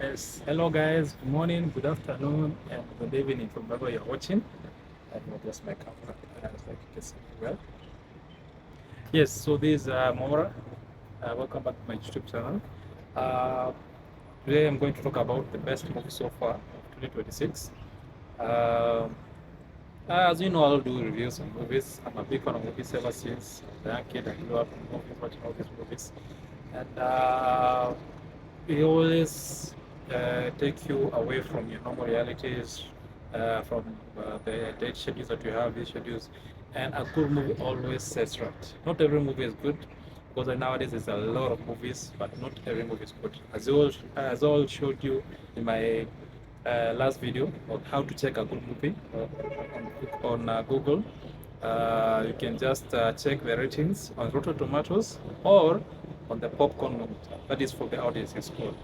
Yes, hello guys, good morning, good afternoon, and good evening from wherever you're watching. And just my camera, like you can see me well. Yes, so this is Mora. Welcome back to my YouTube channel. Uh, Today I'm going to talk about the best movie so far of 2026. Um as you know, I'll do reviews on movies. I'm a big fan of movies ever since I was a young kid. I grew up in movies, watching all these movies. And we always take you away from your normal realities, from the date schedules that you have, these schedules. And a good movie always sets right. Not every movie is good because nowadays there's a lot of movies, but not every movie is good. As I all showed you in my last video on how to check a good movie on Google. You can just check the ratings on Rotten Tomatoes or on the popcorn meter. That is for the audience is called.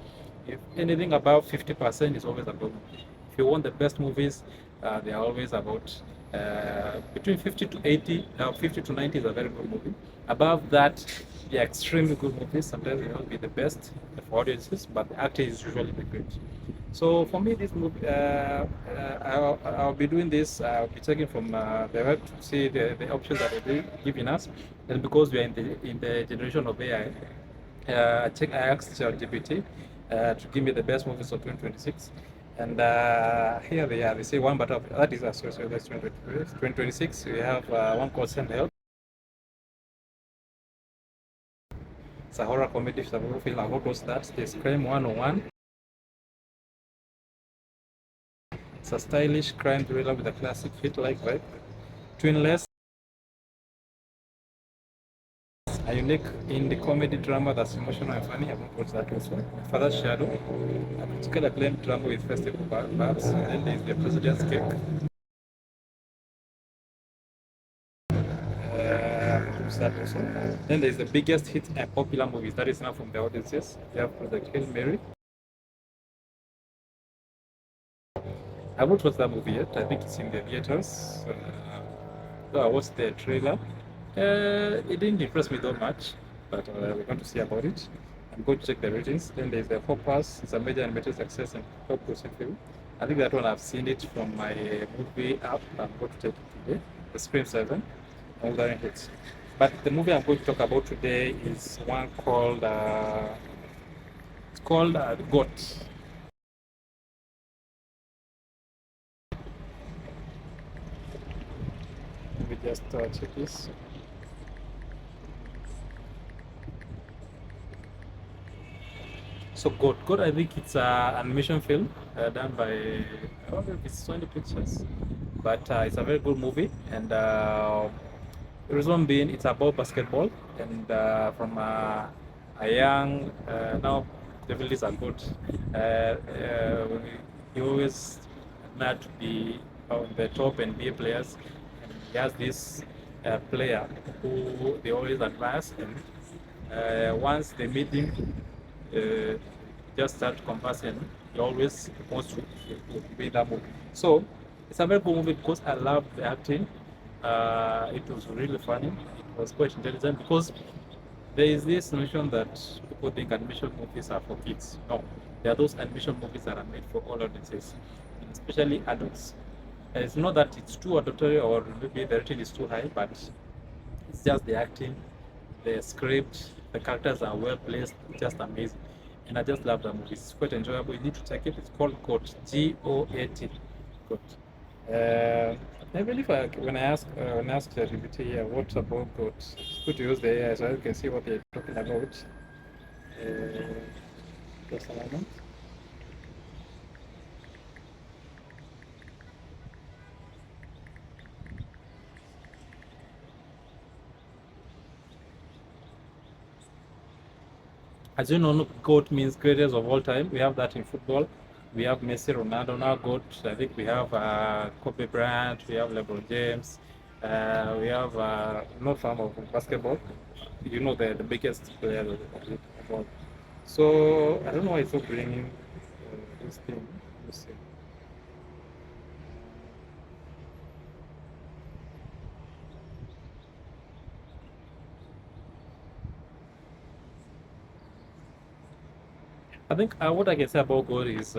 If anything above 50% is always a good movie. If you want the best movies, they are always about between 50 to 80, 50 to 90 is a very good movie. Above that, the extremely good movies. Sometimes they will not be the best for audiences, but the acting is usually the great. So for me, this movie, I'll be doing this. I'll be checking from the web to see the options that they're giving us. And because we are in the generation of AI, I asked ChatGPT to give me the best movies of 2026. And here they are. They say one, but that is associated with 2026. We have one called Send Help. It's a horror comedy survival film. I hope was that. There's Crime 101. It's a stylish crime thriller with a classic hit-like vibe. Twinless, a unique indie comedy drama that's emotional and funny. I've not watched that also. Father's Shadow, a critical acclaimed drama with festival vibes. And then there's The President's Cake. What's that also? Then there's the biggest hit and popular movies. That is now from the audiences. We have Project Hail Mary. I haven't watched that movie yet. I think it's in the theaters. So I watched the trailer. It didn't impress me that much, but we're going to see about it. I'm going to check the ratings. Then there's the Hoppers. It's a major animated success and top grossing film. I think that one I've seen it from my movie app. I'm going to take it today. The Scream 7. All the hits. But the movie I'm going to talk about today is one called it's called Goat. Let me just check this. So Goat, I think it's an animation film done by I don't know if it's Sony Pictures, but it's a very good movie. And the reason being, it's about basketball, and from a young now the is a good. He always not to be on the top NBA players, and he has this player who they always advance, and once they meet him, uh, just start conversing. He always wants to be in that movie. So it's a very good movie because I love the acting. It was really funny. It was quite intelligent because there is this notion that people think animation movies are for kids. No, there are those animation movies that are made for all audiences, especially adults. It's not that it's too auditory or maybe the rating is too high, but it's just the acting, the script, the characters are well placed, just amazing. And I just love the movie. It's quite enjoyable. You need to check it. It's called Goat. Goat. Goat. I believe when I ask ChatGPT, what about Goat? It's good to use the AI so you can see what they're talking about. Uh, just a moment. As you know, GOAT means greatest of all time. We have that in football. We have Messi, Ronaldo. Now GOAT, I think we have Kobe Bryant, we have LeBron James, we have not fan of basketball. You know the biggest player of all. So I don't know why it's not bringing this thing. Let's see. I think what I can say about God is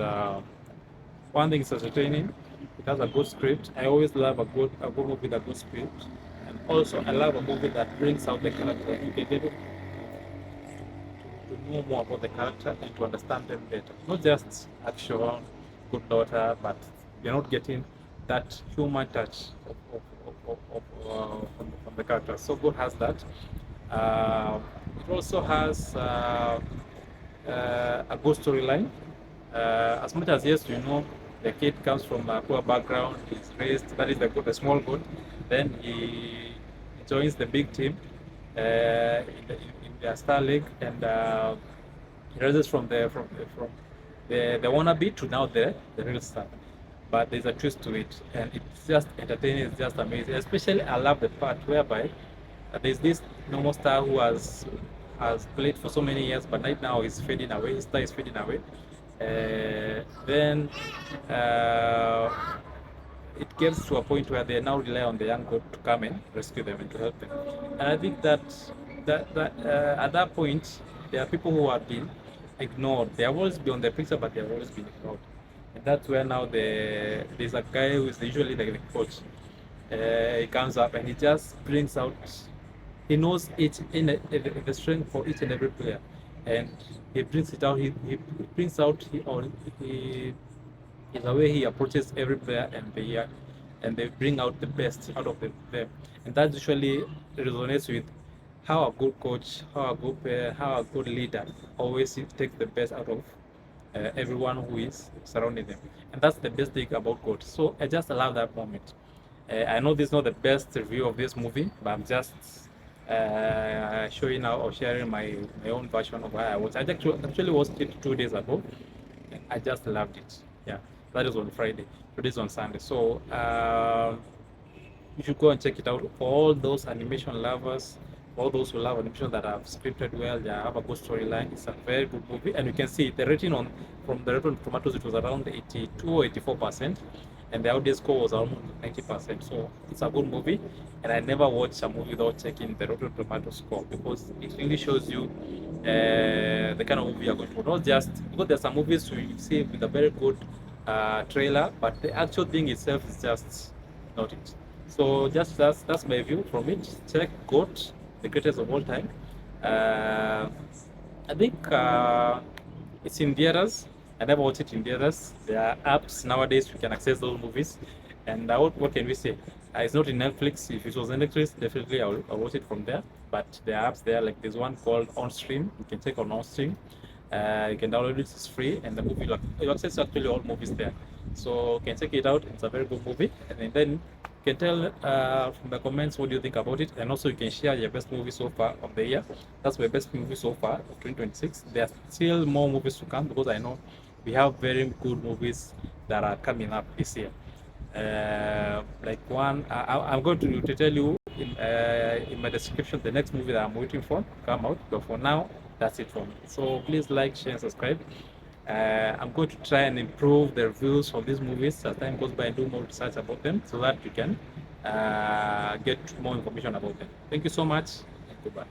one thing is entertaining. It has a good script. I always love a good movie with a good script, and also I love a movie that brings out the character. You get able to know more about the character and to understand them better. Not just action, good daughter, but you're not getting that human touch from the character. So good has that. It also has a good storyline. As much as yes, the kid comes from a poor background, he's raised, that is the small good, then he joins the big team in the Star League, and he rises from the wannabe to now the real star. But there's a twist to it, and it's just entertaining. It's just amazing. Especially, I love the part whereby there's this normal star who has played for so many years, but right now he's fading away. His star is fading away. Then it gets to a point where they now rely on the young god to come and rescue them and to help them. And I think that at that point, there are people who have been ignored. They have always been on the picture, but they have always been ignored. And that's where now there's a guy who is usually the coach. He comes up and he just brings out. He knows the strength for each and every player, and he brings it out. He brings out he is the way he approaches every player, and they bring out the best out of them. And that usually resonates with how a good coach, how a good player, how a good leader always takes the best out of everyone who is surrounding them. And that's the best thing about God. So I just love that moment. I know this is not the best review of this movie, but I'm just showing out or sharing my own version of how I watched. I actually watched it 2 days ago, and I just loved it. Yeah, that is on Friday. Today is on Sunday. So you should go and check it out. For all those animation lovers, all those who love animation that have scripted well, they have a good storyline. It's a very good movie, and you can see the rating on from the Rotten Tomatoes, it was around 82 or 84%, and the audience score was almost 90%. So it's a good movie, and I never watch a movie without checking the Rotten Tomatoes score, because it really shows you the kind of movie you're going to. Not just because there's some movies you see with a very good trailer, but the actual thing itself is just not it. So just that's my view from it. Check GOAT, the greatest of all time. I think it's in theaters. I never watched it in theaters. There are apps nowadays you can access those movies. And what can we say? It's not in Netflix. If it was in Netflix, definitely I'll watch it from there. But there are apps there, like there's one called OnStream. You can check on OnStream. You can download it, it's free, and the movie you access actually all movies there. So you can check it out. It's a very good movie. And then you can tell from the comments what do you think about it, and also you can share your best movie so far of the year. That's my best movie so far of 2026. There are still more movies to come, because I know we have very good movies that are coming up this year. Like one, I'm going to tell you in my description the next movie that I'm waiting for to come out. But for now, that's it for me. So please like, share, and subscribe. I'm going to try and improve the reviews of these movies as time goes by, and do more research about them so that you can get more information about them. Thank you so much, and goodbye.